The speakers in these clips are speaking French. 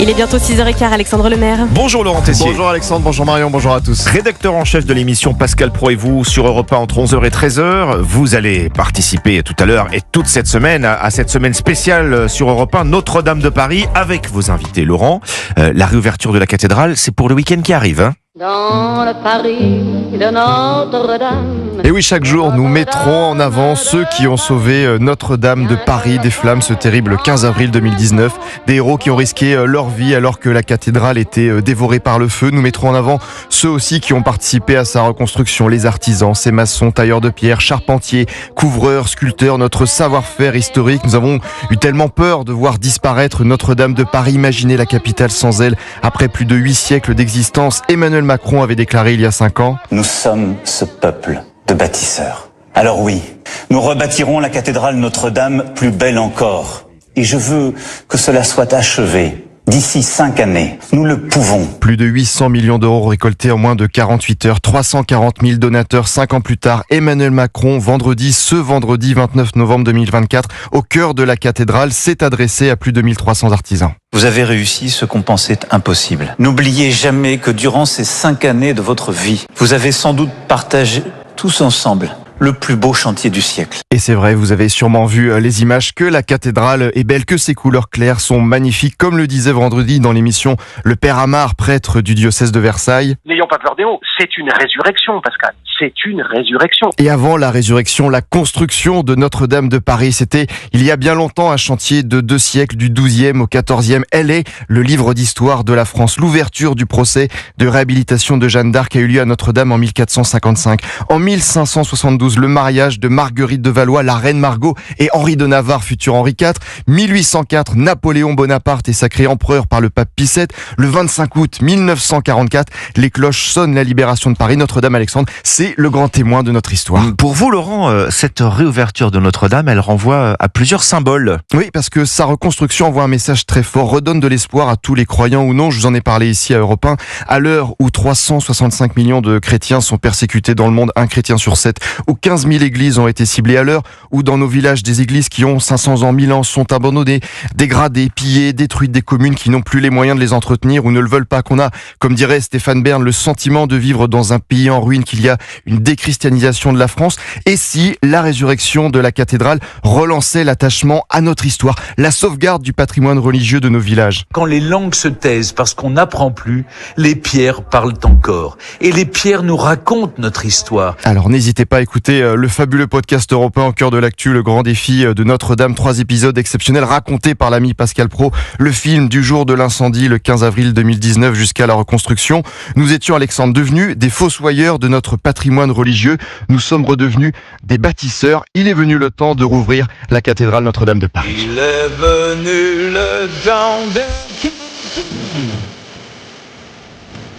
Il est bientôt 6h15, Alexandre Lemaire. Bonjour Laurent Tessier. Bonjour Alexandre, bonjour Marion, bonjour à tous. Rédacteur en chef de l'émission Pascal Pro et vous sur Europe 1 entre 11h et 13h. Vous allez participer tout à l'heure et toute cette semaine à cette semaine spéciale sur Europe 1 Notre-Dame de Paris avec vos invités Laurent. La réouverture de la cathédrale, c'est pour le week-end qui arrive, hein. Dans le Paris de Notre-Dame. Et oui, chaque jour, nous mettrons en avant ceux qui ont sauvé Notre-Dame de Paris des flammes ce terrible 15 avril 2019. Des héros qui ont risqué leur vie alors que la cathédrale était dévorée par le feu. Nous mettrons en avant ceux aussi qui ont participé à sa reconstruction, les artisans, ces maçons, tailleurs de pierre, charpentiers, couvreurs, sculpteurs, notre savoir-faire historique. Nous avons eu tellement peur de voir disparaître Notre-Dame de Paris. Imaginez la capitale sans elle. Après plus de 8 siècles d'existence, Emmanuel Macron avait déclaré il y a 5 ans « Nous sommes ce peuple de bâtisseurs. Alors oui, nous rebâtirons la cathédrale Notre-Dame plus belle encore. Et je veux que cela soit achevé d'ici 5 années. Nous le pouvons. » Plus de 800 millions d'euros récoltés en moins de 48 heures, 340 000 donateurs 5 ans plus tard. Emmanuel Macron, ce vendredi 29 novembre 2024, au cœur de la cathédrale, s'est adressé à plus de 1300 artisans. Vous avez réussi ce qu'on pensait impossible. N'oubliez jamais que durant ces 5 années de votre vie, vous avez sans doute partagé tous ensemble le plus beau chantier du siècle. Et c'est vrai, vous avez sûrement vu les images, que la cathédrale est belle, que ses couleurs claires sont magnifiques, comme le disait vendredi dans l'émission le Père Amar, prêtre du diocèse de Versailles. N'ayons pas peur des mots, c'est une résurrection, Pascal, c'est une résurrection. Et avant la résurrection, la construction de Notre-Dame de Paris, c'était il y a bien longtemps un chantier de 2 siècles, du 12e au 14e. Elle est le livre d'histoire de la France. L'ouverture du procès de réhabilitation de Jeanne d'Arc a eu lieu à Notre-Dame en 1455. En 1572, le mariage de Marguerite de Valois, la reine Margot, et Henri de Navarre, futur Henri IV. 1804, Napoléon Bonaparte est sacré empereur par le pape Pie VII. Le 25 août 1944, les cloches sonnent la libération de Paris. Notre-Dame Alexandre, c'est le grand témoin de notre histoire. Pour vous Laurent, cette réouverture de Notre-Dame, elle renvoie à plusieurs symboles. Oui, parce que sa reconstruction envoie un message très fort, redonne de l'espoir à tous les croyants ou non. Je vous en ai parlé ici à Europe 1. À l'heure où 365 millions de chrétiens sont persécutés dans le monde, 1 chrétien sur 7, où 15 000 églises ont été ciblées, à l'heure où dans nos villages des églises qui ont 500 ans, 1000 ans sont abandonnées, dégradées, pillées, détruites, des communes qui n'ont plus les moyens de les entretenir ou ne le veulent pas, qu'on a, comme dirait Stéphane Bern, le sentiment de vivre dans un pays en ruine, qu'il y a une déchristianisation de la France. Et si la résurrection de la cathédrale relançait l'attachement à notre histoire, la sauvegarde du patrimoine religieux de nos villages? Quand les langues se taisent parce qu'on n'apprend plus, les pierres parlent encore. Et les pierres nous racontent notre histoire. Alors n'hésitez pas à écouter le fabuleux podcast européen au cœur de l'actu, le grand défi de Notre-Dame, 3 épisodes exceptionnels racontés par l'ami Pascal Pro, le film du jour de l'incendie, le 15 avril 2019 jusqu'à la reconstruction. Nous étions, Alexandre, devenus des fossoyeurs de notre patrimoine religieux. Nous sommes redevenus des bâtisseurs. Il est venu le temps de rouvrir la cathédrale Notre-Dame de Paris. Il est venu le temps de...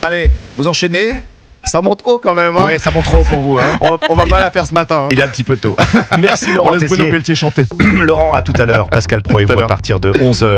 Allez, vous enchaînez. Ça monte haut quand même. Ouais, ça monte trop pour vous. On va pas la faire ce matin. Il est un petit peu tôt. Merci Laurent On laisse Bruno Tessier. Pelletier chanter. Laurent, à tout à l'heure. Pascal Pro et vous à partir de 11h.